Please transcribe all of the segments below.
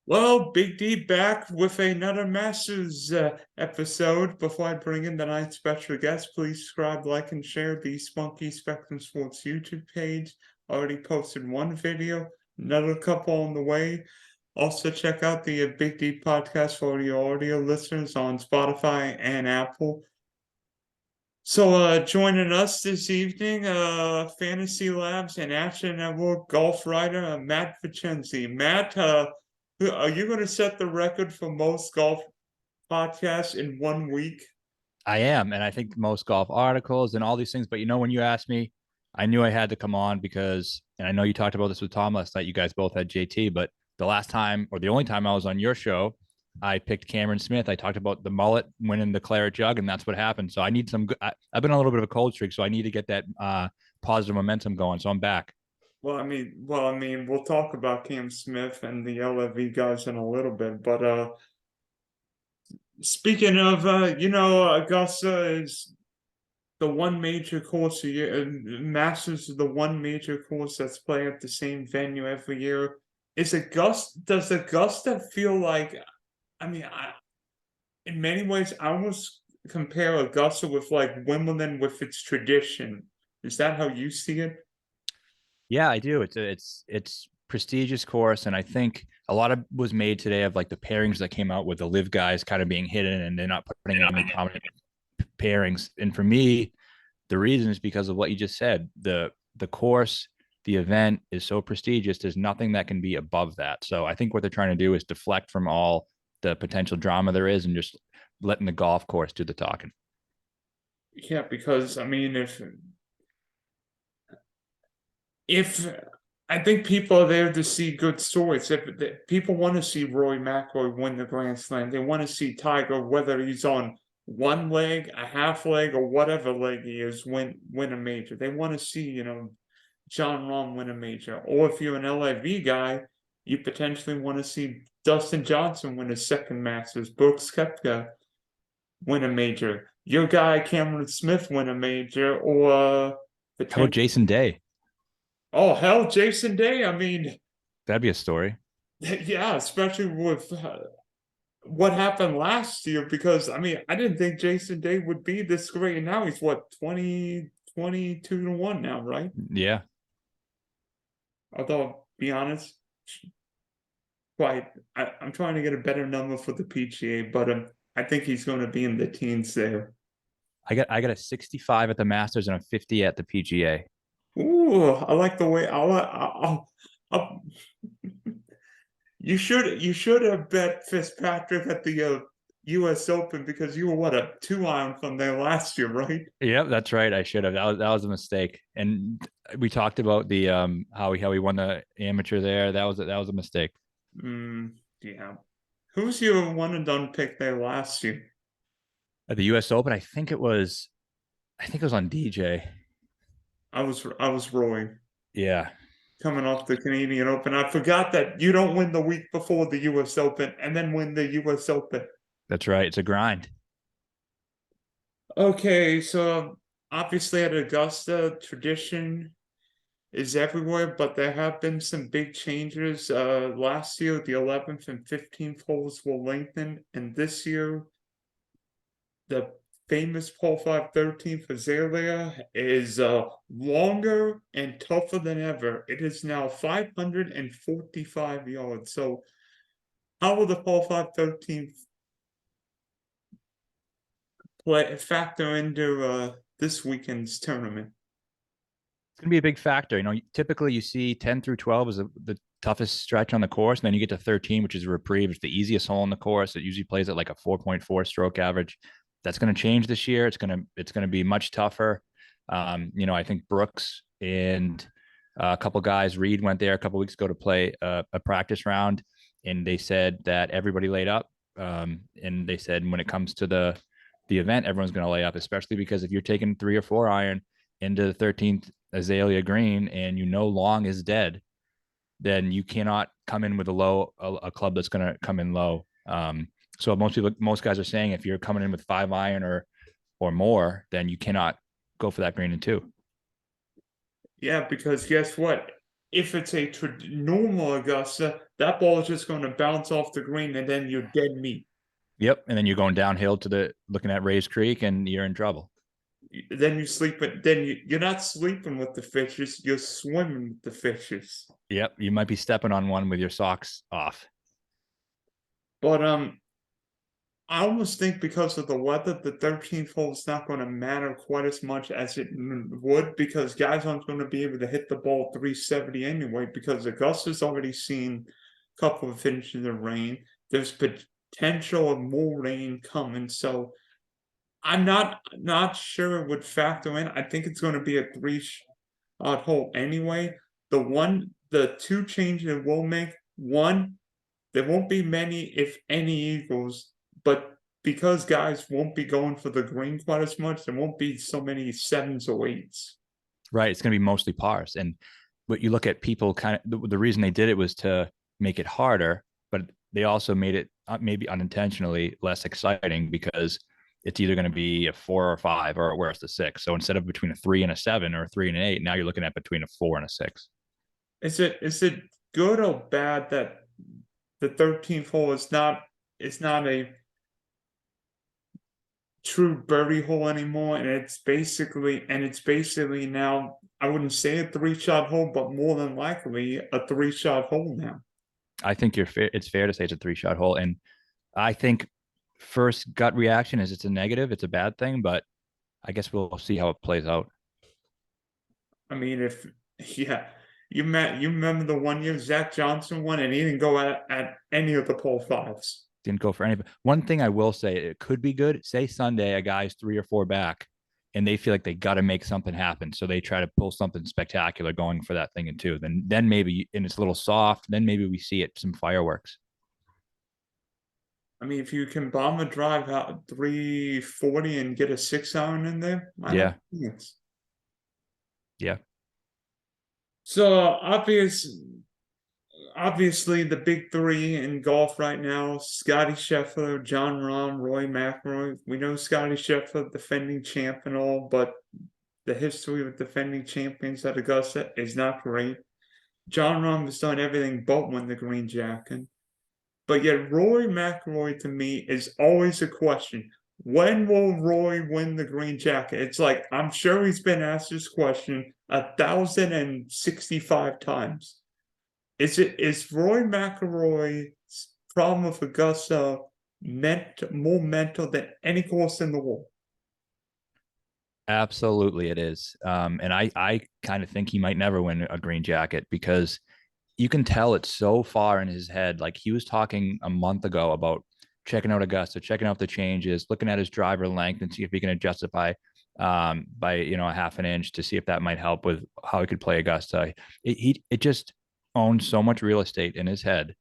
Well, Big D back with another Masters episode. Before I bring in the night's special guest, please subscribe, like, and share the Spunky Spectrum Sports YouTube page. Already posted one video, another couple on the way. Also, check out the Big D podcast for your audio listeners on Spotify and Apple. So, joining us this evening, Fantasy Labs and ActionNetwork golf writer Matt Vincenzi. Matt, are you going to set the record for most golf podcasts in 1 week? I am, and I think most golf articles and all these things. But when you asked me, I knew I had to come on because, and I know you talked about this with Tom last night. You guys both had JT, but the last time or the only time I was on your show, I picked Cameron Smith. I talked about the mullet winning the claret jug, and that's what happened. So I need some. I've been on a little bit of a cold streak, so I need to get that positive momentum going. So I'm back. Well, we'll talk about Cam Smith and the LIV guys in a little bit, but speaking of, Augusta is the one major course a year. Masters is the one major course that's played at the same venue every year. Does Augusta feel like? In many ways, I almost compare Augusta with like Wimbledon with its tradition. Is that how you see it? Yeah, I do. It's prestigious course, and I think a lot of was made today of like the pairings that came out with the live guys kind of being hidden, and they're not putting any prominent pairings. And for me, the reason is because of what you just said. The course, the event is so prestigious. There's nothing that can be above that. So I think what they're trying to do is deflect from all the potential drama there is and just letting the golf course do the talking. Yeah, because if I think people are there to see good stories. If people want to see Rory McIlroy win the Grand Slam, they want to see Tiger, whether he's on one leg, a half leg, or whatever leg he is, win a major. They want to see, John Rahm win a major. Or if you're an LIV guy, you potentially want to see Dustin Johnson win his second Masters, Brooks Koepka win a major, your guy Cameron Smith win a major, or How about potentially, Jason Day? oh hell, Jason Day. That'd be a story. Yeah, especially with what happened last year. Because I didn't think Jason Day would be this great, and now he's what 22 to 1 now, right? Yeah. Although, be honest, quite. I'm trying to get a better number for the PGA, but I think he's going to be in the teens there. I got a 65 at the Masters and a 50 at the PGA. Ooh, I like the way I'll you should have bet Fitzpatrick at the U.S. Open because you were what a 2 iron from there last year, right? Yep, that's right. I should have. That was a mistake. And we talked about the how he won the amateur there. That was a mistake. Yeah. Who's your one and done pick there last year? At the US Open, I think it was on DJ. I was Roy Yeah, coming off the Canadian Open. I forgot that you don't win the week before the U.S. Open and then win the U.S. Open. that's right. It's a grind. Okay, so obviously at Augusta, tradition is everywhere, but there have been some big changes. Last year, the 11th and 15th holes were lengthened, and this year, the famous Par 5 13th Azalea is longer and tougher than ever. It is now 545 yards. So, how will the Par 5 13th factor into this weekend's tournament? It's gonna be a big factor. Typically you see 10 through 12 is the toughest stretch on the course, and then you get to 13, which is a reprieve. It's the easiest hole on the course. It usually plays at like a 4.4 stroke average. That's going to change this year. It's gonna be much tougher. I think Brooks and a couple guys, Reed went there a couple weeks ago to play a practice round, and they said that everybody laid up. And they said when it comes to the event, everyone's going to lay up, especially because if you're taking 3 or 4 iron into the 13th Azalea Green and long is dead, then you cannot come in with a club that's going to come in low. So most guys are saying if you're coming in with 5 iron or more, then you cannot go for that green in two. Yeah, because guess what? if it's a normal Augusta, that ball is just going to bounce off the green and then you're dead meat. Yep. And then you're going downhill to looking at Rays Creek and you're in trouble. Then you sleep, then you're not sleeping with the fishes, you're swimming with the fishes. Yep. You might be stepping on one with your socks off. But I almost think because of the weather, the 13th hole is not going to matter quite as much as it would, because guys aren't going to be able to hit the ball 370 anyway, because Augusta's already seen a couple of inches of rain. There's potential of more rain coming, so I'm not sure it would factor in. I think it's going to be a 3-shot hole anyway. The two changes it will make: one, there won't be many, if any, eagles, but because guys won't be going for the green quite as much, there won't be so many 7s or 8s. Right. It's going to be mostly pars. And but you look at people kind of the reason they did it was to make it harder, but they also made it maybe unintentionally less exciting because it's either going to be a 4 or 5 or worse, a 6. So instead of between a 3 and a 7 or a 3 and an 8, now you're looking at between a 4 and a 6. Is it good or bad that the 13th hole is not a true birdie hole anymore, and it's basically now, I wouldn't say a 3-shot hole, but more than likely a 3-shot hole now? I think it's fair to say it's a 3-shot hole. And I think first gut reaction is it's a negative, it's a bad thing, but I guess we'll see how it plays out. I mean, yeah, you remember the one year Zach Johnson won and he didn't go at any of the pole 5s. Didn't go for any. One thing I will say, it could be good. Say Sunday, a guy's 3 or 4 back, and they feel like they got to make something happen, so they try to pull something spectacular going for that thing in 2. Then maybe, and it's a little soft. Then maybe we see it some fireworks. I mean, if you can bomb a drive out 340 and get a 6-iron in there, I Yeah. don't think it's. Yeah. So obviously the big 3 in golf right now: Scotty Scheffler, Jon Rahm, Rory McIlroy. We know Scotty Scheffler, defending champ and all, but the history of defending champions at Augusta is not great. Jon Rahm has done everything but win the green jacket. But yet Rory McIlroy, to me, is always a question. When will Rory win the green jacket? It's like, I'm sure he's been asked this question 1,065 times. Is Rory McIlroy's problem with Augusta more mental than any course in the world? Absolutely, it is. And I kind of think he might never win a green jacket because you can tell it's so far in his head. Like he was talking a month ago about checking out Augusta, checking out the changes, looking at his driver length and see if he can adjust it by a half an inch to see if that might help with how he could play Augusta. It just owns so much real estate in his head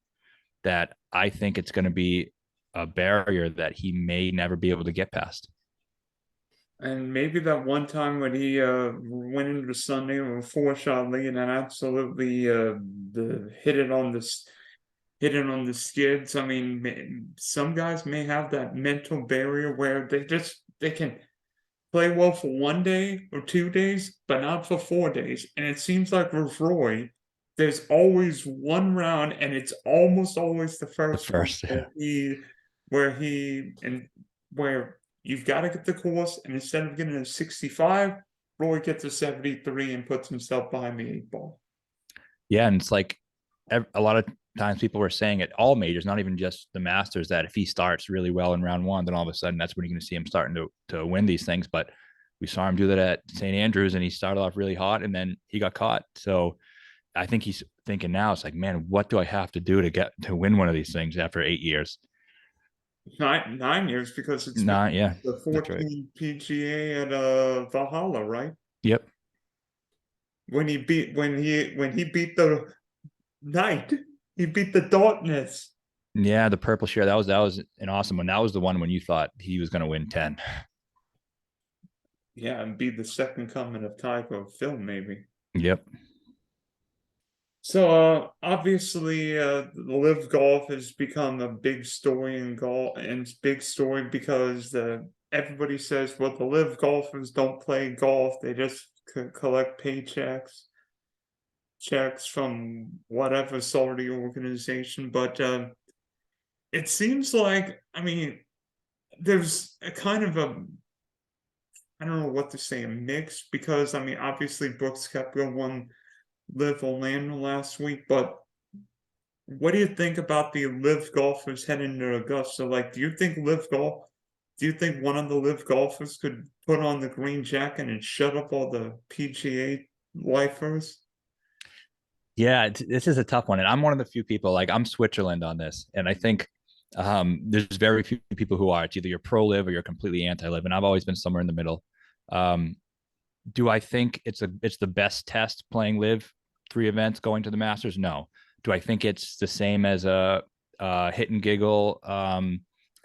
that I think it's going to be a barrier that he may never be able to get past. And maybe that one time when he went into Sunday with a 4-shot lead and absolutely hit it on the skids. I mean, some guys may have that mental barrier where they can play well for 1 day or 2 days, but not for 4 days. And it seems like with Roy, there's always one round, and it's almost always the first one where you've got to get the course, and instead of getting a 65, Roy gets a 73 and puts himself behind the 8 ball. Yeah, and it's like a lot of times people were saying at all majors, not even just the Masters, that if he starts really well in round 1, then all of a sudden that's when you're going to see him starting to win these things. But we saw him do that at St. Andrews, and he started off really hot, and then he got caught. So I think he's thinking now, it's like, man, what do I have to do to win one of these things after 8 years? 9 years, because it's Not, yeah, the 14 right. PGA at Valhalla, right? Yep. When he beat the Knight, he beat the Darkness. Yeah, the purple share, that was an awesome one. That was the one when you thought he was going to win 10. Yeah, and be the second coming of Tycho Phil, maybe. Yep. So obviously, the LIV Golf has become a big story in golf, and it's big story because everybody says, well, the LIV golfers don't play golf; they just collect paychecks. checks from whatever Saudi organization, but it seems like, I mean, there's a kind of a, I don't know what to say, a mix, because I mean, obviously Brooks Koepka won LIV Orlando last week, but what do you think about the LIV golfers heading to Augusta? Like, do you think one of the LIV golfers could put on the green jacket and shut up all the PGA lifers? Yeah, this is a tough one, and I'm one of the few people. Like, I'm Switzerland on this, and I think there's very few people who are. It's either you're pro live or you're completely anti live, and I've always been somewhere in the middle. Um, do I think it's the best test playing live 3 events going to the Masters? No. Do I think it's the same as a hit and giggle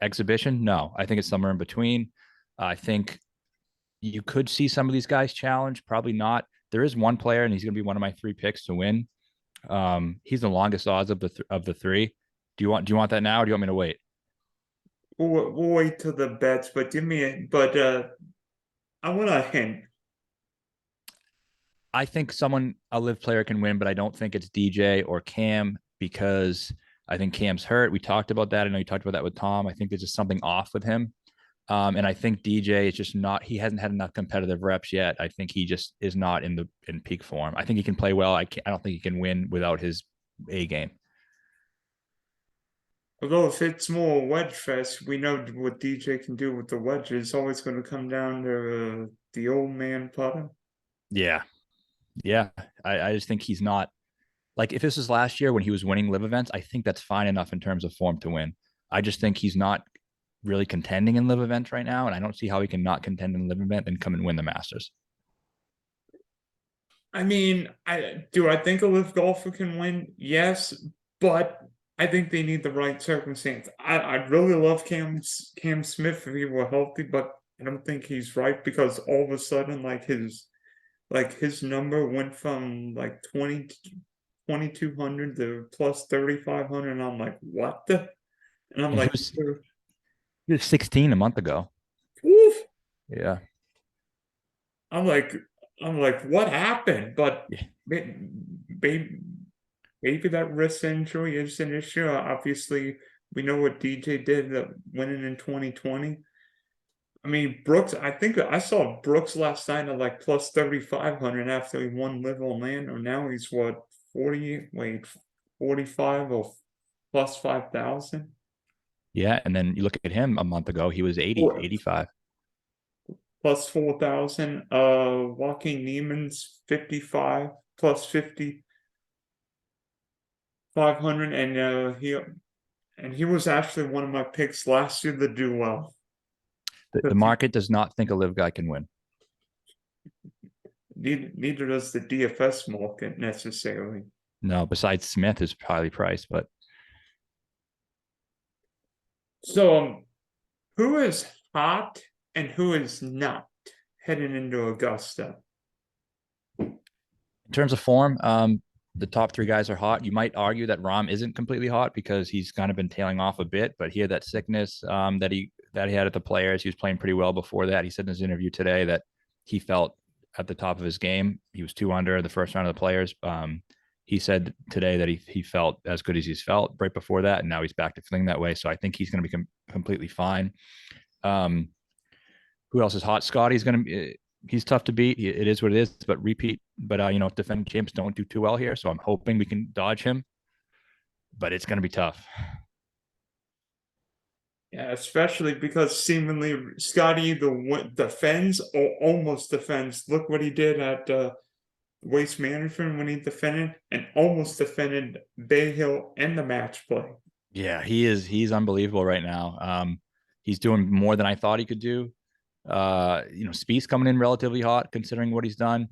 exhibition? No. I think it's somewhere in between. I think you could see some of these guys challenge. Probably not. There is one player, and he's going to be one of my 3 picks to win. He's the longest odds of the 3. Do you want that now, or do you want me to wait? We'll wait till the bets, but I want a hint. I think a live player can win, but I don't think it's DJ or Cam because I think Cam's hurt. We talked about that. I know you talked about that with Tom. I think there's just something off with him. And I think DJ is just not, he hasn't had enough competitive reps yet. I think he just is not in peak form. I think he can play well. I don't think he can win without his A game. Although if it's more wedge fest, we know what DJ can do with the wedges. It's always going to come down to the old man putter. Yeah. Yeah. I just think he's not, like, if this was last year when he was winning live events, I think that's fine enough in terms of form to win. I just think he's not really contending in live events right now, and I don't see how he can not contend in live event and come and win the Masters. I mean, I think a live golfer can win? Yes, but I think they need the right circumstance. I'd really love Cam Smith if he were healthy, but I don't think he's right, because all of a sudden, his number went from like 2,200 to plus 3,500, and I'm like, what the? And I'm And like, he was 16 a month ago. woof. Yeah. I'm like, what happened? But Yeah. maybe that wrist injury is an issue. Obviously, we know what DJ did winning in 2020. I mean, Brooks, I think I saw Brooks last night at like plus 3,500 after he won LIV Orlando. Now he's what, 45 or plus 5,000? Yeah. And then you look at him a month ago, he was 80, Or 85. plus 4,000. Joaquin Neiman's 55 plus 5,500, and he was actually one of my picks last year to do well. The market does not think a live guy can win. Neither does the DFS market necessarily. No, besides Smith is highly priced, but So, who is hot and who is not heading into Augusta? in terms of form, the top 3 guys are hot. You might argue that Rahm isn't completely hot because he's kind of been tailing off a bit, but he had that sickness that he had at the Players. He was playing pretty well before that. He said in his interview today that he felt at the top of his game. He was 2 under the first round of the Players. He said today that he felt as good as he's felt right before that, and now he's back to feeling that way. So I think he's going to be completely fine. Who else is hot? Scotty's going to be. He's tough to beat. It is what it is, but repeat. But defending champs don't do too well here, so I'm hoping we can dodge him. But it's going to be tough. Yeah, especially because seemingly Scotty defends or almost defends. Look what he did at Waste Management when he defended, and almost defended Bay Hill and the match play. Yeah, he is. He's unbelievable right now. He's doing more than I thought he could do. Spieth's coming in relatively hot considering what he's done.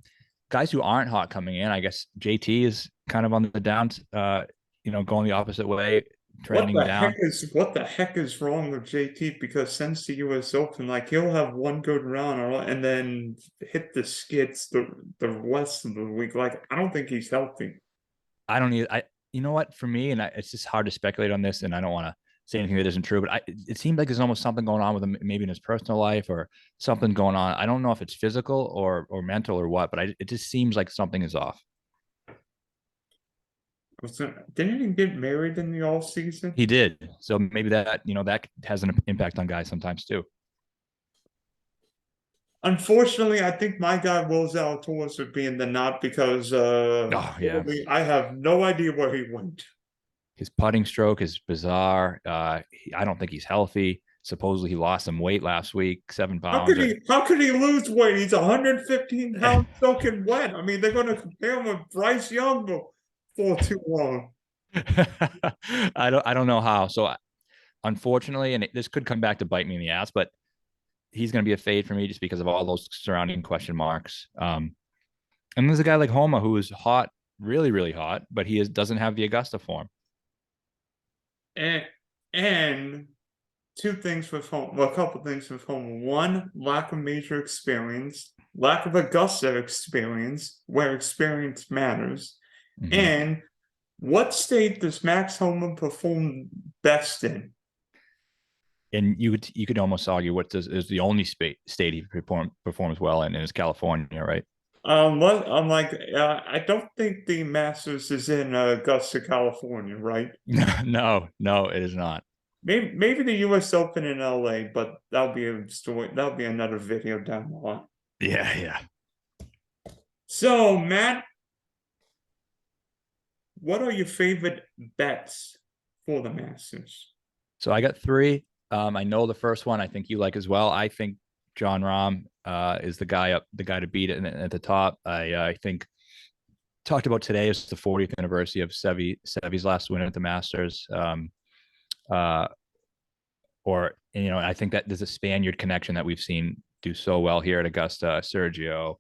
Guys who aren't hot coming in, I guess JT is kind of on the down, going the opposite way, trending down. What the heck is wrong with JT? Because since the US Open, like, he'll have one good round and then hit the skids the rest of the week. Like, I don't think he's healthy. I don't need. You know what? For me, it's just hard to speculate on this, and I don't want to say anything that isn't true. But it seems like there's almost something going on with him, maybe in his personal life or something going on. I don't know if it's physical or mental or what, but it just seems like something is off. Didn't he get married in the off season? He did. So maybe that, that has an impact on guys sometimes too. Unfortunately, I think my guy Will Zalatoris would be in the knot because Oh yeah. I have no idea where he went. His putting stroke is bizarre. I don't think he's healthy. Supposedly he lost some weight last week, 7 pounds. How could he lose weight? He's 115 pounds soaking wet. I mean, they're gonna compare him with Bryce Young before too long. I don't know how. So unfortunately, and this could come back to bite me in the ass, but he's going to be a fade for me just because of all those surrounding question marks. And there's a guy like Homa who is hot, really, really hot, but doesn't have the Augusta form. And two things with home, well, a couple things with home. One, lack of major experience, lack of Augusta experience, where experience matters. Mm-hmm. And what state does Max Homa perform best in? And you could almost argue is the only state he performs well in is California, right? I'm like, I don't think the Masters is in Augusta, California, right? No, it is not. Maybe the U.S. Open in L.A., but that'll be a story. That'll be another video down the line. Yeah. So, Matt, what are your favorite bets for the Masters? So I got three. I know the first one I think you like as well. I think Jon Rahm is the guy to beat it at the top. I think talked about today is the 40th anniversary of Seve's last win at the Masters. I think that there's a Spaniard connection that we've seen do so well here at Augusta, Sergio,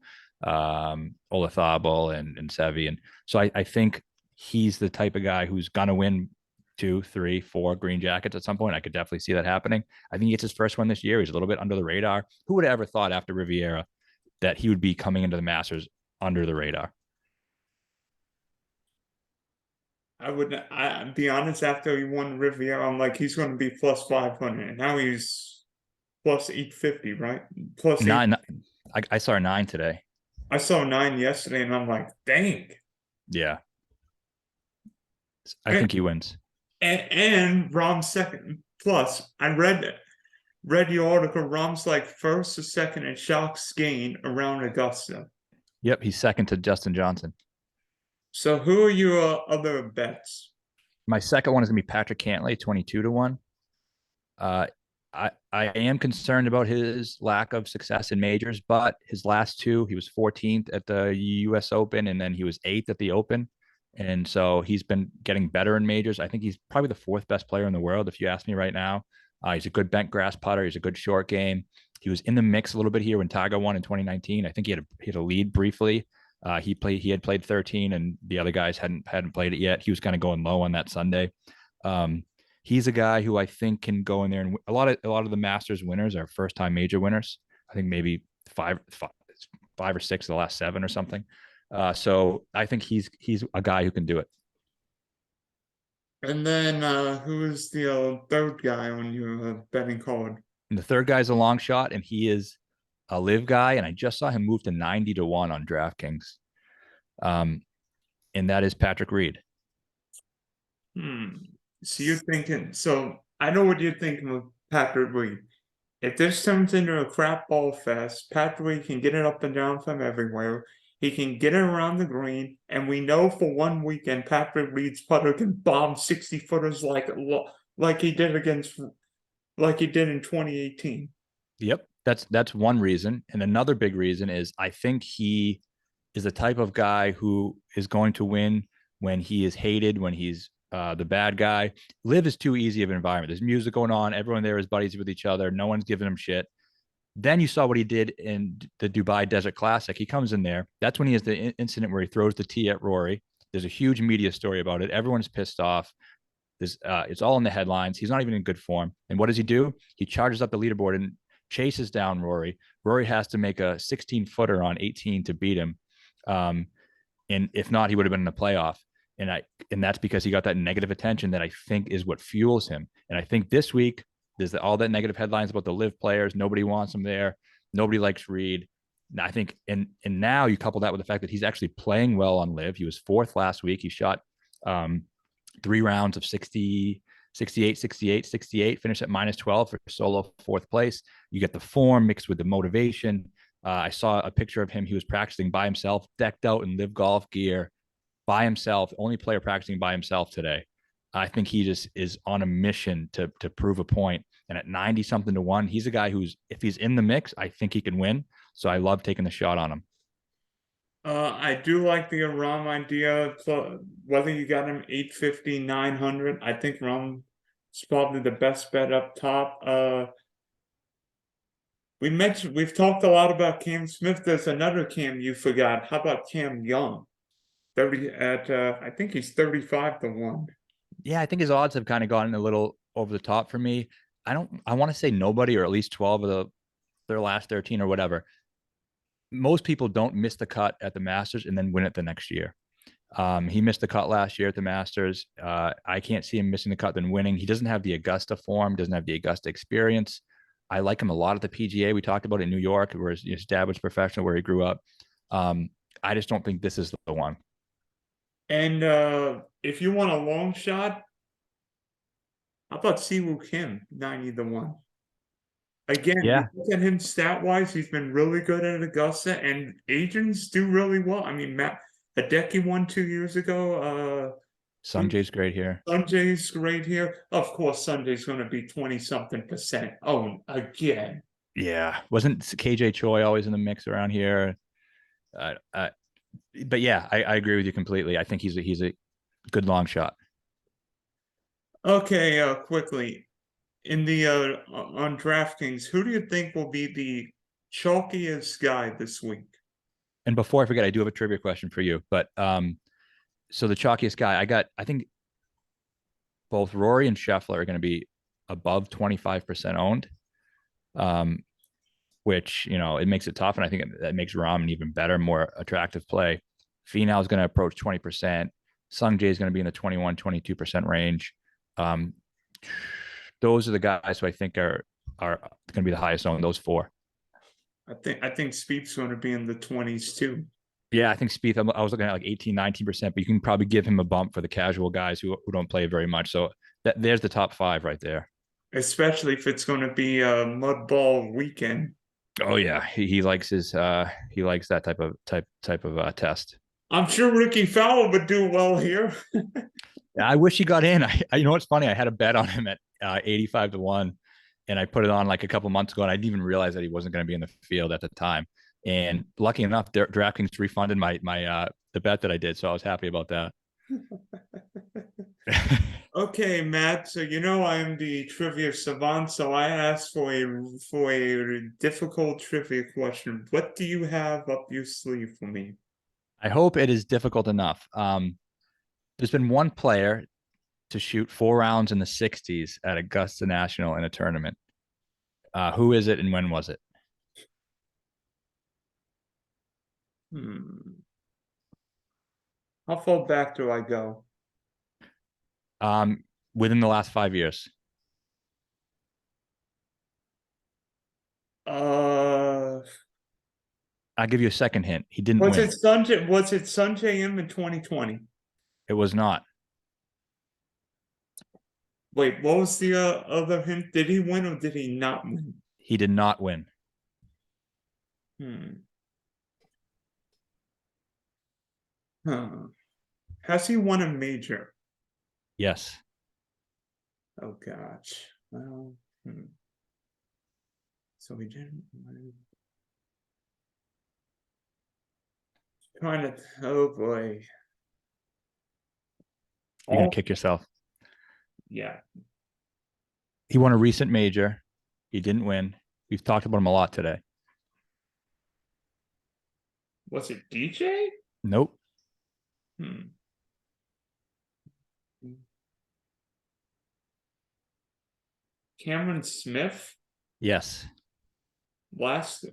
Olazabal and Seve. And so I think he's the type of guy who's going to win 2, 3, 4 green jackets at some point. I could definitely see that happening. I think he gets his first one this year. He's a little bit under the radar. Who would have ever thought after Riviera that he would be coming into the Masters under the radar? I'd be honest, after he won Riviera, I'm like, he's going to be plus 500. And now he's plus 850, right? Plus 9. I saw a 9 today. I saw 9 yesterday, and I'm like, dang. Yeah. I think he wins. And Rahm's second. Plus, I read your article. Rahm's like first or second in shocks gained around Augusta. Yep, he's second to Justin Johnson. So who are your other bets? My second one is gonna be Patrick Cantlay, 22-1. I am concerned about his lack of success in majors, but his last two, he was 14th at the U.S. Open, and then he was 8th at the Open. And so he's been getting better in majors. I think he's probably the 4th best player in the world, if you ask me right now. He's a good bent grass putter. He's a good short game. He was in the mix a little bit here when Tiger won in 2019. I think he had a lead briefly. He had played 13, and the other guys hadn't played it yet. He was kind of going low on that Sunday. He's a guy who I think can go in there, and a lot of the Masters winners are first time major winners. I think maybe five or six of the last 7 or something. So I think he's a guy who can do it. And then who is the third guy on your betting card? And the third guy's a long shot, and he is a LIV guy, and I just saw him move to 90-1 on DraftKings. And that is Patrick Reed. So you're thinking, so I know what you're thinking of Patrick Reed. If this turns into a crap ball fest, Patrick Reed can get it up and down from everywhere. He can get it around the green, and we know for one weekend Patrick Reed's putter can bomb 60-footers like he did in 2018. Yep, that's one reason, and another big reason is I think he is the type of guy who is going to win when he is hated, when he's the bad guy. LIV is too easy of an environment. There's music going on. Everyone there is buddies with each other. No one's giving him shit. Then you saw what he did in the Dubai Desert Classic. He comes in there. That's when he has the incident where he throws the tee at Rory. There's a huge media story about it. Everyone's pissed off. It's all in the headlines. He's not even in good form. And what does he do? He charges up the leaderboard and chases down Rory. Rory has to make a 16-footer on 18 to beat him. And if not, he would have been in the playoff. And that's because he got that negative attention that I think is what fuels him. And I think this week there's all that negative headlines about the LIV players. Nobody wants him there. Nobody likes Reed. And I think, and now you couple that with the fact that he's actually playing well on LIV. He was 4th last week. He shot 3 rounds of 60, 68, 68, 68, finish at minus 12 for solo fourth place. You get the form mixed with the motivation. I saw a picture of him. He was practicing by himself, decked out in LIV Golf gear, by himself, only player practicing by himself today. I think he just is on a mission to prove a point. And at 90 something to 1, he's a guy who's, if he's in the mix, I think he can win. So I love taking the shot on him. I do like the Rom idea. So whether you got him 850, 900, I think Rom is probably the best bet up top. We've talked a lot about Cam Smith. There's another Cam you forgot. How about Cam Young? 30 at I think he's 35 to 1. Yeah, I think his odds have kind of gotten a little over the top for me. I want to say nobody, or at least 12 of their last 13 or whatever. Most people don't miss the cut at the Masters and then win it the next year. He missed the cut last year at the Masters. I can't see him missing the cut then winning. He doesn't have the Augusta form, doesn't have the Augusta experience. I like him a lot at the PGA. We talked about it in New York, where his dad was professional, where he grew up. I just don't think this is the one. And if you want a long shot, how about Siwoo Kim, 90 to 1? Again, Yeah. look at him stat wise, he's been really good at Augusta, and Asians do really well. I mean, Matt Hideki won 2 years ago. Sanjay's great here. Sanjay's great here. Of course, Sanjay's going to be 20-something%. Oh, again. Yeah. Wasn't KJ Choi always in the mix around here? But yeah, I agree with you completely. I think he's a good long shot. Okay, quickly. In the on DraftKings, who do you think will be the chalkiest guy this week? And before I forget, I do have a trivia question for you. But so the chalkiest guy, I think both Rory and Scheffler are going to be above 25% owned, which, it makes it tough. And I think that makes Rahm an even better, more attractive play. Finau is going to approach 20%. Sung Jae is going to be in the 21, 22% range. Those are the guys who I think are going to be the highest owned, those four. I think Spieth's going to be in the 20s too. Yeah, I think Spieth, I was looking at like 18, 19%, but you can probably give him a bump for the casual guys who don't play very much. So there's the top 5 right there. Especially if it's going to be a mud ball weekend. Oh yeah, he likes he likes that type of test. I'm sure Ricky Fowler would do well here. I wish he got in. You know what's funny? I had a bet on him at 85 to 1, and I put it on like a couple months ago, and I didn't even realize that he wasn't going to be in the field at the time. And lucky enough, DraftKings refunded my the bet that I did, so I was happy about that. Okay, Matt. So I am the trivia savant. So I asked for a difficult trivia question. What do you have up your sleeve for me? I hope it is difficult enough. There's been one player to shoot 4 rounds in the 60s at Augusta National in a tournament. Who is it and when was it? How far back do I go? Within the last 5 years. I'll give you a second hint. He didn't was win. Was it Sanjay M in 2020? It was not. Wait, what was the other hint? Did he win or did he not win? He did not win. Has he won a major? Yes. Oh gosh. Well, so he didn't win. Oh boy. You're gonna kick yourself. Yeah. He won a recent major. He didn't win. We've talked about him a lot today. Was it DJ? Nope. Cameron Smith? Yes. Last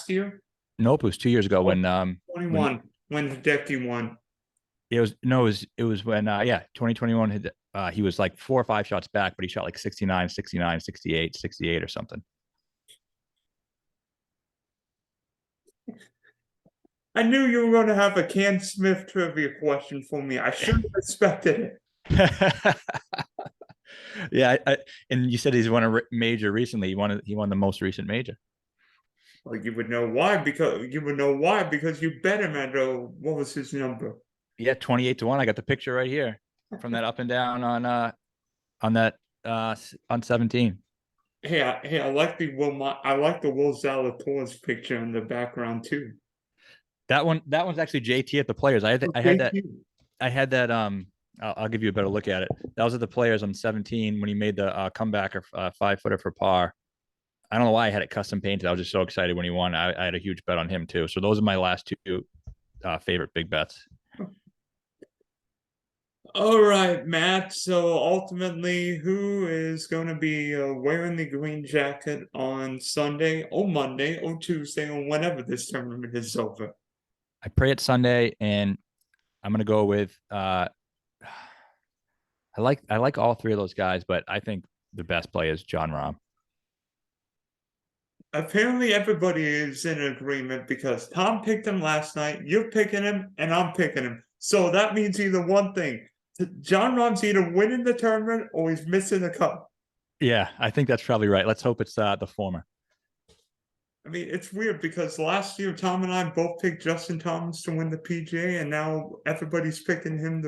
year? Nope, it was 2 years ago when 21 when Hideki won. It was when 2021 he was like 4 or 5 shots back, but he shot like 69, 69, 68, 68 or something. I knew you were going to have a Cam Smith trivia question for me. I should have expected it. Yeah, and you said he's won a major recently. He won the most recent major. Well, you would know why because you bet him at what was his number? Yeah, 28-1. I got the picture right here from that up and down on that on 17. Hey, I like the Will Zalatoris picture in the background too. That one's actually JT at the Players. I had Thank that you. I had that I'll give you a better look at it. That was at the Players on 17 when he made the comebacker 5-footer for par. I don't know why I had it custom painted. I was just so excited when he won. I had a huge bet on him too. So those are my last two favorite big bets. All right, Matt. So ultimately, who is going to be wearing the green jacket on Sunday or Monday or Tuesday or whenever this tournament is over? I pray it's Sunday, and I'm gonna go with I like all three of those guys, but I think the best play is John Rahm. Apparently, everybody is in agreement because Tom picked him last night, you're picking him, and I'm picking him. So that means either one thing. John Rahm's either winning the tournament or he's missing the cup. Yeah, I think that's probably right. Let's hope it's the former. I mean, it's weird because last year Tom and I both picked Justin Thomas to win the PGA, and now everybody's picking Rahm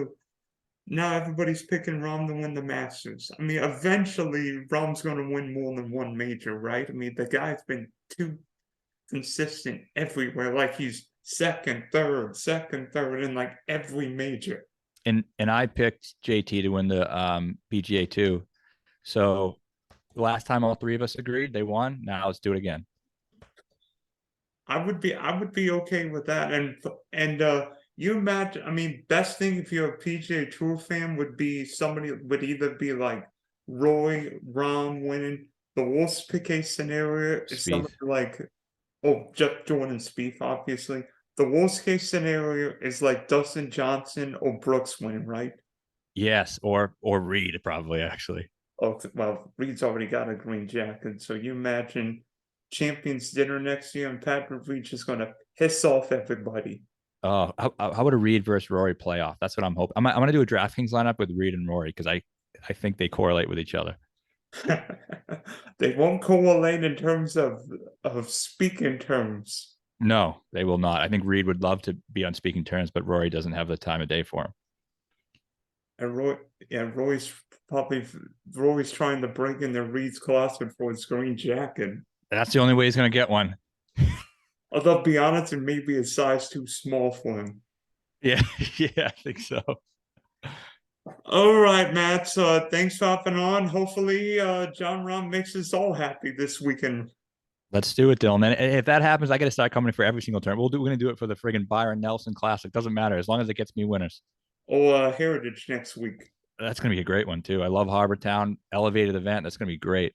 to win the Masters. I mean, eventually Rahm's going to win more than one major, right? I mean, the guy's been too consistent everywhere. Like he's second, third in like every major. And I picked JT to win the PGA too. So the last time all three of us agreed, they won. Now let's do it again. I would be okay with that. And you imagine, I mean, best thing if you're a PGA Tour fan would either be like Roy, Rahm winning. The worst case scenario is Speed. somebody like Jeff Jordan Spieth, obviously. The worst case scenario is like Dustin Johnson or Brooks winning, right? Yes, or Reed probably actually. Oh well, Reed's already got a green jacket, so you imagine Champions Dinner next year, and Patrick Reed just gonna piss off everybody. Oh, how would a Reed versus Rory playoff? That's what I'm hoping. I'm gonna do a DraftKings lineup with Reed and Rory because I think they correlate with each other. They won't correlate in terms of speaking terms. No, they will not. I think Reed would love to be on speaking terms, but Rory doesn't have the time of day for him. And Rory's trying to break into Reed's closet for his green jacket. That's the only way he's gonna get one. Although, be honest, it may be a size too small for him. Yeah, yeah, I think so. All right, Matt. So thanks for hopping on. Hopefully, John Rahm makes us all happy this weekend. Let's do it, Dylan. And if that happens, I got to start coming for every single turn. We're gonna do it for the friggin' Byron Nelson Classic. Doesn't matter as long as it gets me winners. Or Heritage next week. That's gonna be a great one too. I love Harbortown elevated event. That's gonna be great.